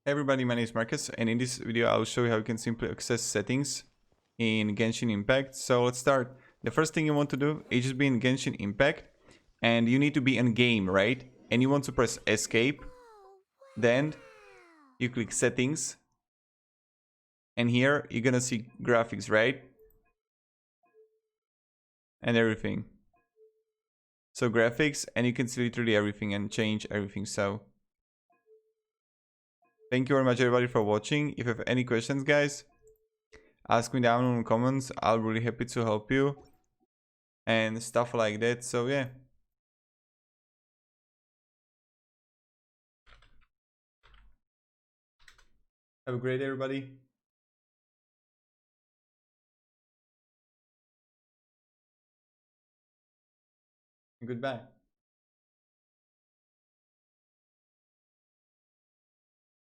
Hey everybody, my name is Marcus, and in this video I'll show you how you can simply access settings in Genshin Impact. So let's start. The first thing you want to do is just be in Genshin Impact, and you need to be in game, right? And you want to press escape, then you click settings, and here you're gonna see graphics, right? And everything. So graphics, and you can see literally everything and change everything. So thank you very much everybody for watching. If you have any questions, guys, ask me down in the comments. I'll be really happy to help you and stuff like that. So yeah, have a great day everybody. Goodbye.